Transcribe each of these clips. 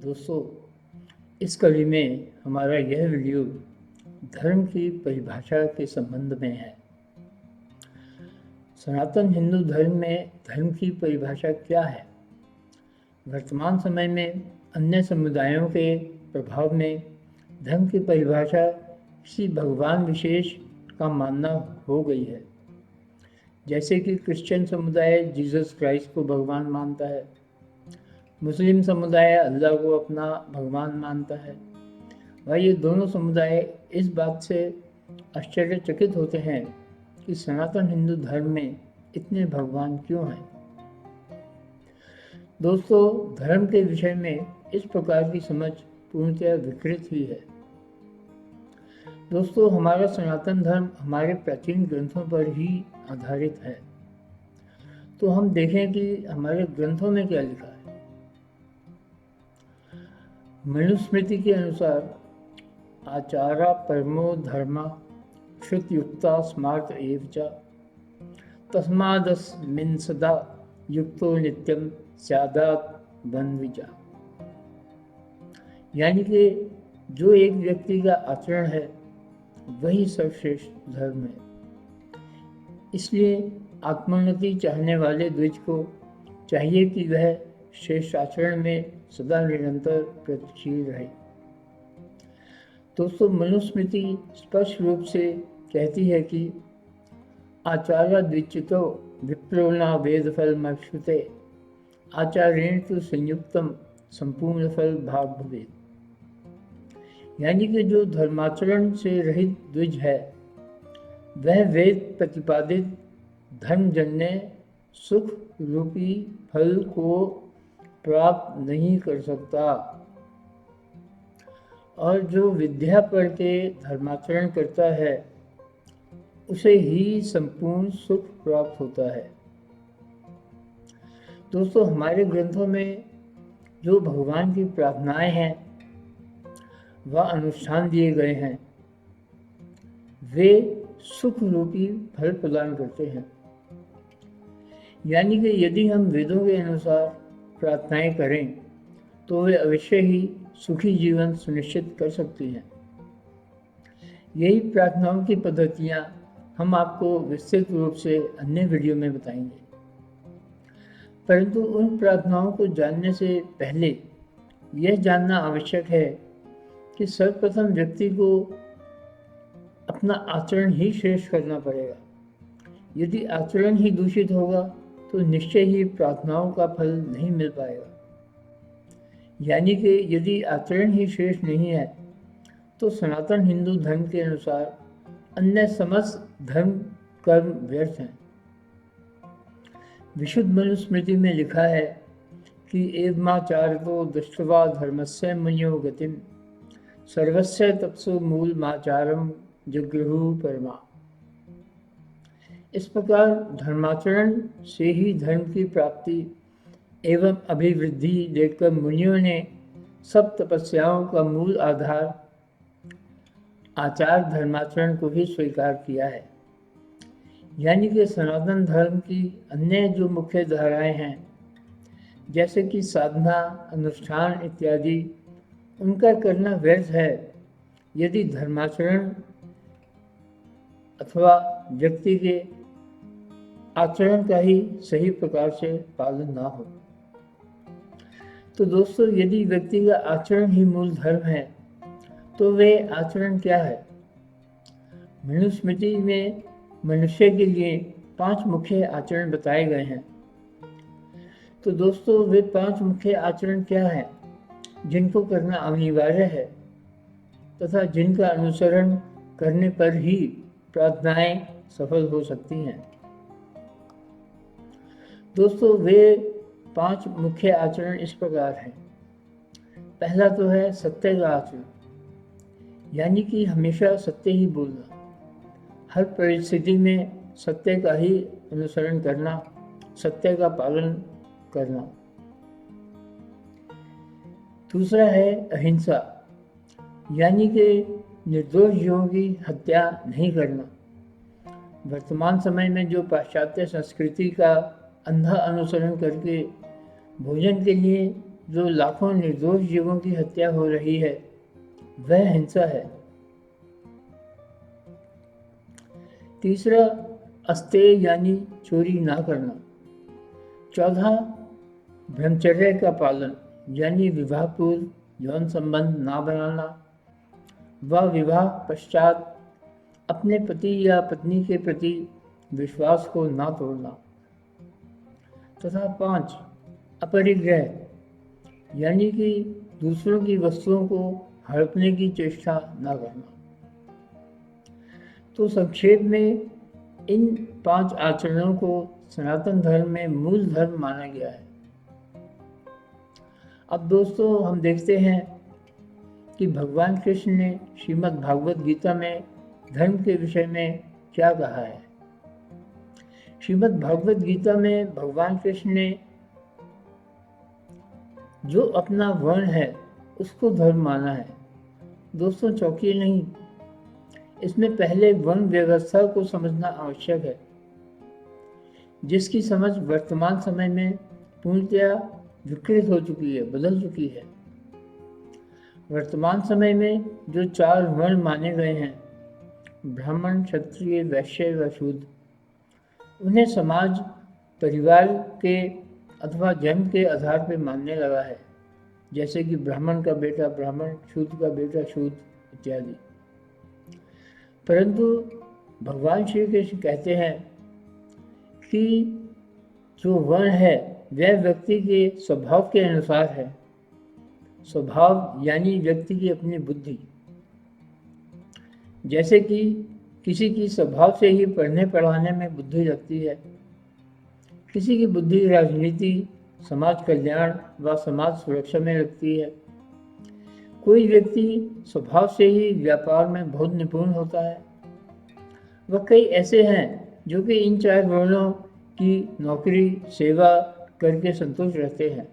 दोस्तों, इस कड़ी में हमारा यह वीडियो धर्म की परिभाषा के संबंध में है। सनातन हिंदू धर्म में धर्म की परिभाषा क्या है? वर्तमान समय में अन्य समुदायों के प्रभाव में धर्म की परिभाषा किसी भगवान विशेष का मानना हो गई है। जैसे कि क्रिश्चियन समुदाय जीसस क्राइस्ट को भगवान मानता है, मुस्लिम समुदाय अल्लाह को अपना भगवान मानता है। भाई, ये दोनों समुदाय इस बात से आश्चर्यचकित होते हैं कि सनातन हिंदू धर्म में इतने भगवान क्यों हैं। दोस्तों, धर्म के विषय में इस प्रकार की समझ पूर्णतः विकृत ही है। दोस्तों, हमारा सनातन धर्म हमारे प्राचीन ग्रंथों पर ही आधारित है। तो हम देखें कि हमारे ग्रंथों में क्या लिखा है। मनुस्मृति के अनुसार आचारा परमो धर्मा श्रुतयुक्ता स्मार्त एव च तस्मादस्मिन् सदा युक्तो नित्यम स्यादात् वन्विजा। यानी कि जो एक व्यक्ति का आचरण है वही सर्वश्रेष्ठ धर्म है। इसलिए आत्मोन्नति चाहने वाले द्विज को चाहिए कि वह श्रेष्ठ आचरण में सदा निरंतर प्रगतिशील रहे। दोस्तों, मनुस्मृति स्पष्ट रूप से कहती है कि आचार्य द्विचितो विप्रो न वेद फल मक्षुते आचार्येण तु संयुक्तम संपूर्ण फल भाग भवेत्। यानी कि जो धर्माचरण से रहित द्विज है वह वेद प्रतिपादित धर्मजन्य सुख रूपी फल को प्राप्त नहीं कर सकता, और जो विद्या पढ़ के धर्माचरण करता है उसे ही संपूर्ण सुख प्राप्त होता है। दोस्तों, हमारे ग्रंथों में जो भगवान की प्रार्थनाएं हैं व अनुष्ठान दिए गए हैं वे सुख रूपी फल प्रदान करते हैं। यानी कि यदि हम वेदों के अनुसार प्रार्थनाएं करें तो वे अवश्य ही सुखी जीवन सुनिश्चित कर सकती हैं। यही प्रार्थनाओं की पद्धतियां हम आपको विस्तृत रूप से अन्य वीडियो में बताएंगे। परंतु उन प्रार्थनाओं को जानने से पहले यह जानना आवश्यक है कि सर्वप्रथम व्यक्ति को अपना आचरण ही श्रेष्ठ करना पड़ेगा। यदि आचरण ही दूषित होगा तो निश्चय ही प्रार्थनाओं का फल नहीं मिल पाएगा। यानी कि यदि आचरण ही श्रेष्ठ नहीं है तो सनातन हिंदू धर्म के अनुसार अन्य समस्त धर्म कर्म व्यर्थ हैं। विशुद्ध मनुस्मृति में लिखा है कि एवमाचारतो दृष्ट्वा धर्मस्य मुनियो गतिम सर्वस्य तत्सु मूलमाचारम जगृहु परमा। इस प्रकार धर्माचरण से ही धर्म की प्राप्ति एवं अभिवृद्धि देखकर मुनियों ने सब तपस्याओं का मूल आधार आचार धर्माचरण को ही स्वीकार किया है। यानी कि सनातन धर्म की अन्य जो मुख्य धाराएं हैं जैसे कि साधना, अनुष्ठान इत्यादि, उनका करना व्यर्थ है यदि धर्माचरण अथवा व्यक्ति के आचरण का ही सही प्रकार से पालन ना हो। तो दोस्तों, यदि व्यक्ति का आचरण ही मूल धर्म है तो वे आचरण क्या है? मनुस्मृति में मनुष्य के लिए 5 मुख्य आचरण बताए गए हैं। तो दोस्तों, वे 5 मुख्य आचरण क्या हैं जिनको करना अनिवार्य है तथा जिनका अनुसरण करने पर ही प्रार्थनाएं सफल हो सकती हैं। दोस्तों, वे 5 मुख्य आचरण इस प्रकार हैं। पहला तो है सत्य का आचरण, यानी कि हमेशा सत्य ही बोलना, हर परिस्थिति में सत्य का ही अनुसरण करना, सत्य का पालन करना। दूसरा है अहिंसा, यानी कि निर्दोष जीवों की हत्या नहीं करना। वर्तमान समय में जो पाश्चात्य संस्कृति का अंधा अनुसरण करके भोजन के लिए जो लाखों निर्दोष जीवों की हत्या हो रही है वह हिंसा है। तीसरा, अस्तेय यानी चोरी ना करना। चौथा, ब्रह्मचर्य का पालन यानी विवाह पूर्व यौन संबंध ना बनाना व विवाह पश्चात अपने पति या पत्नी के प्रति विश्वास को ना तोड़ना। तथा 5, अपरिग्रह यानी कि दूसरों की वस्तुओं को हड़पने की चेष्टा ना करना। तो संक्षेप में इन 5 आचरणों को सनातन धर्म में मूल धर्म माना गया है। अब दोस्तों हम देखते हैं कि भगवान कृष्ण ने श्रीमद् भागवत गीता में धर्म के विषय में क्या कहा है। श्रीमद् भागवत गीता में भगवान कृष्ण ने जो अपना वर्ण है उसको धर्म माना है। दोस्तों चौंकिए नहीं, इसमें पहले वर्ण व्यवस्था को समझना आवश्यक है, जिसकी समझ वर्तमान समय में पूर्णतया विकृत हो चुकी है, बदल चुकी है। वर्तमान समय में जो 4 वर्ण माने गए हैं, ब्राह्मण, क्षत्रिय, वैश्य व शूद्र, उन्हें समाज परिवार के अथवा जन्म के आधार पर मानने लगा है, जैसे कि ब्राह्मण का बेटा ब्राह्मण, शूद्र का बेटा शूद्र इत्यादि। परंतु भगवान श्री कृष्ण कहते हैं कि जो वर्ण है वह व्यक्ति के स्वभाव के अनुसार है। स्वभाव यानी व्यक्ति की अपनी बुद्धि। जैसे कि किसी की स्वभाव से ही पढ़ने पढ़ाने में बुद्धि लगती है, किसी की बुद्धि राजनीति, समाज कल्याण व समाज सुरक्षा में लगती है। कोई व्यक्ति स्वभाव से ही व्यापार में बहुत निपुण होता है। वह कई ऐसे हैं जो कि इन 4 वर्णों की नौकरी सेवा करके संतुष्ट रहते हैं।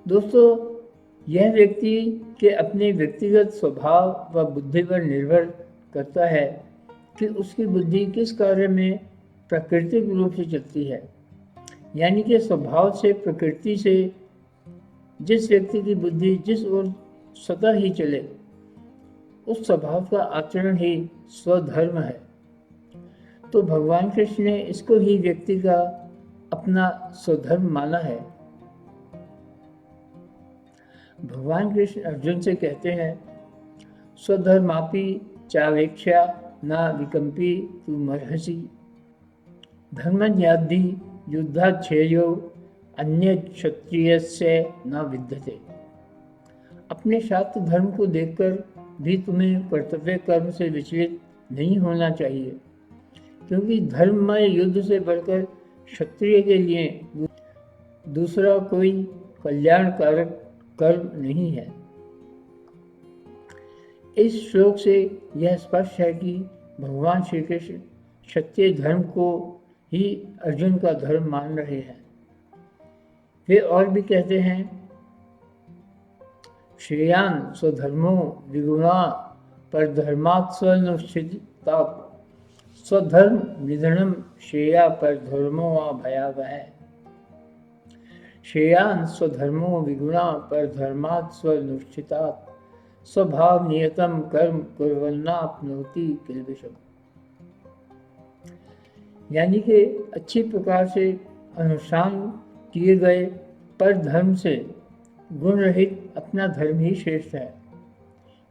दोस्तों यह व्यक्ति के अपने व्यक्तिगत स्वभाव व बुद्धि पर निर्भर करता है कि उसकी बुद्धि किस कार्य में प्राकृतिक रूप से चलती है, यानी कि स्वभाव से प्रकृति से जिस व्यक्ति की बुद्धि जिस ओर स्वतः ही चले उस स्वभाव का आचरण ही स्वधर्म है। तो भगवान कृष्ण ने इसको ही व्यक्ति का अपना स्वधर्म माना है। भगवान कृष्ण अर्जुन से कहते हैं, स्वधर्मापि चावेक्षा न विकंपी तु मर्हसि धर्मज्ञाद्धि युद्धाच्छेयो अन्य क्षत्रियस्य न विद्यते। अपने शास्त्र धर्म को देखकर भी तुम्हें कर्तव्य कर्म से विचलित नहीं होना चाहिए, क्योंकि धर्ममय युद्ध से बढ़कर क्षत्रिय के लिए दूसरा कोई कल्याणकारक कर्म नहीं है। इस श्लोक से यह स्पष्ट है कि भगवान श्री कृष्ण क्षत्रिय धर्म को ही अर्जुन का धर्म मान रहे हैं। वे और भी कहते हैं, श्रेयान स्वधर्मो विगुणा पर धर्मात् स्वनुष्ठितात् स्वधर्म निधनम श्रेया पर धर्मो वा भयावह। श्रेयान स्वधर्मो विगुणा पर धर्मात् स्वनुष्ठितात् स्वभाव नियतम कर्म कुर्वन्नाप्नोति किल्बिषम्। यानी कि अच्छी प्रकार से अनुष्ठान किए गए पर धर्म से गुण रहित अपना धर्म ही श्रेष्ठ है,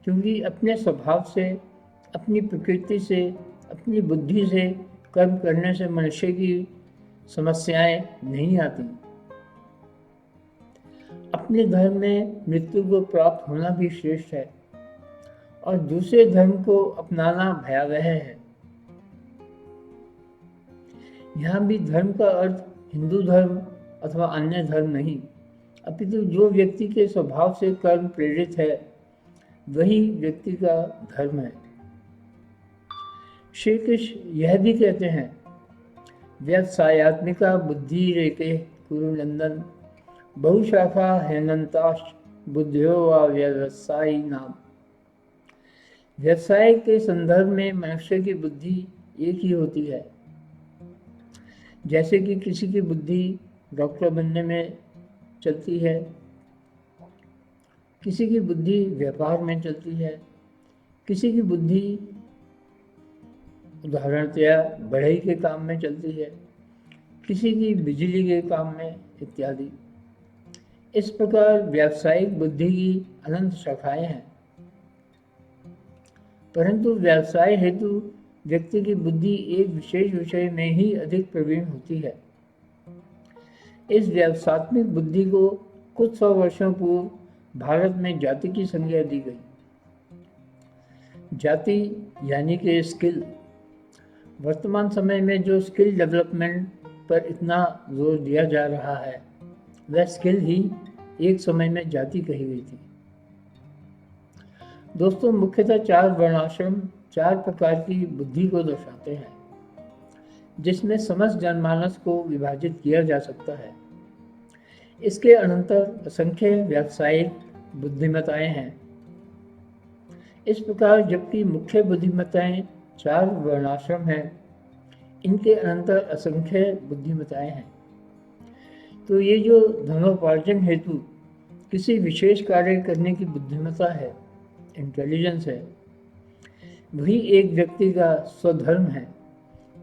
क्योंकि अपने स्वभाव से, अपनी प्रकृति से, अपनी बुद्धि से कर्म करने से मनुष्य की समस्याएं नहीं आती। अपने धर्म में मृत्यु को प्राप्त होना भी श्रेष्ठ है और दूसरे धर्म को अपनाना भयावह है। यहाँ भी धर्म का अर्थ हिंदू धर्म अथवा अन्य धर्म नहीं, अपितु जो व्यक्ति के स्वभाव से कर्म प्रेरित है वही व्यक्ति का धर्म है। श्री कृष्ण यह भी कहते हैं, व्यवसायत्मिका बुद्धि रेके कुरुनंदन बहुशाखा हेनंताश बुद्धियो व व्यवसायी नाम। व्यवसाय के संदर्भ में मनुष्य की बुद्धि एक ही होती है। जैसे कि किसी की बुद्धि डॉक्टर बनने में चलती है, किसी की बुद्धि व्यापार में चलती है, किसी की बुद्धि उदाहरणतया बढ़ई के काम में चलती है, किसी की बिजली के काम में इत्यादि। इस प्रकार व्यावसायिक बुद्धि की अनंत शाखाएं हैं, परंतु व्यवसाय हेतु व्यक्ति की बुद्धि एक विशेष विषय में ही अधिक प्रवीण होती है। इस व्यवसात्मिक बुद्धि को कुछ 100 वर्षों पूर्व भारत में जाति की संज्ञा दी गई। जाति यानी कि स्किल। वर्तमान समय में जो स्किल डेवलपमेंट पर इतना जोर दिया जा रहा है, वह स्किल ही एक समय में जाति कही गई थी। दोस्तों, मुख्यतः 4 वर्णाश्रम 4 प्रकार की बुद्धि को दर्शाते हैं, जिसमें समस्त जनमानस को विभाजित किया जा सकता है। इसके अनंतर असंख्य व्यावसायिक बुद्धिमत्ताएं हैं। इस प्रकार जबकि मुख्य बुद्धिमत्ताएं 4 वर्णाश्रम हैं, इनके अनंतर असंख्य बुद्धिमत्ताएं हैं। तो ये जो धनोपार्जन हेतु किसी विशेष कार्य करने की बुद्धिमत्ता है, इंटेलिजेंस है, वही एक व्यक्ति का स्वधर्म है,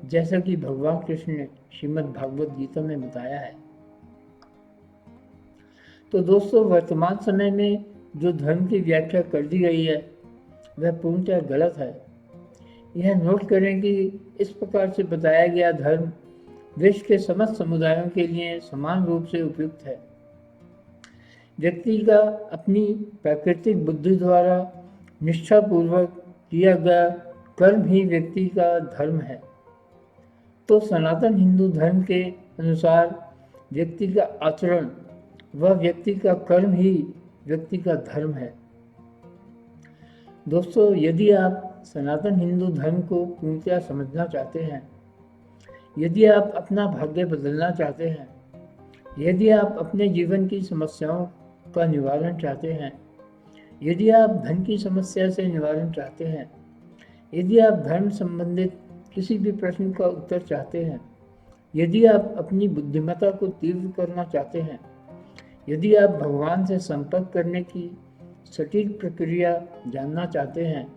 जैसा कि भगवान कृष्ण ने श्रीमद् भागवत गीता में बताया है। तो दोस्तों, वर्तमान समय में जो धर्म की व्याख्या कर दी गई है, वह पूर्णतः गलत है। यह नोट करें कि इस प्रकार से बताया गया धर्म विश्व के समस्त समुदायों के लिए समान रूप से उपयुक्त है। व्यक्ति का अपनी प्राकृतिक बुद्धि द्वारा निष्ठापूर्वक किया गया कर्म ही व्यक्ति का धर्म है। तो सनातन हिंदू धर्म के अनुसार व्यक्ति का आचरण व व्यक्ति का कर्म ही व्यक्ति का धर्म है। दोस्तों, यदि आप सनातन हिंदू धर्म को पूर्णतः समझना चाहते हैं, यदि आप अपना भाग्य बदलना चाहते हैं, यदि आप अपने जीवन की समस्याओं का निवारण चाहते हैं, यदि आप धन की समस्या से निवारण चाहते हैं, यदि आप धर्म संबंधित किसी भी प्रश्न का उत्तर चाहते हैं, यदि आप अपनी बुद्धिमत्ता को तीव्र करना चाहते हैं, यदि आप भगवान से संपर्क करने की सटीक प्रक्रिया जानना चाहते हैं,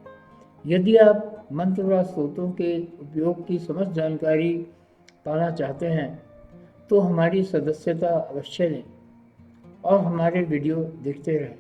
यदि आप मंत्र व स्तोत्रों के उपयोग की समस्त जानकारी पाना चाहते हैं, तो हमारी सदस्यता अवश्य लें और हमारे वीडियो देखते रहें।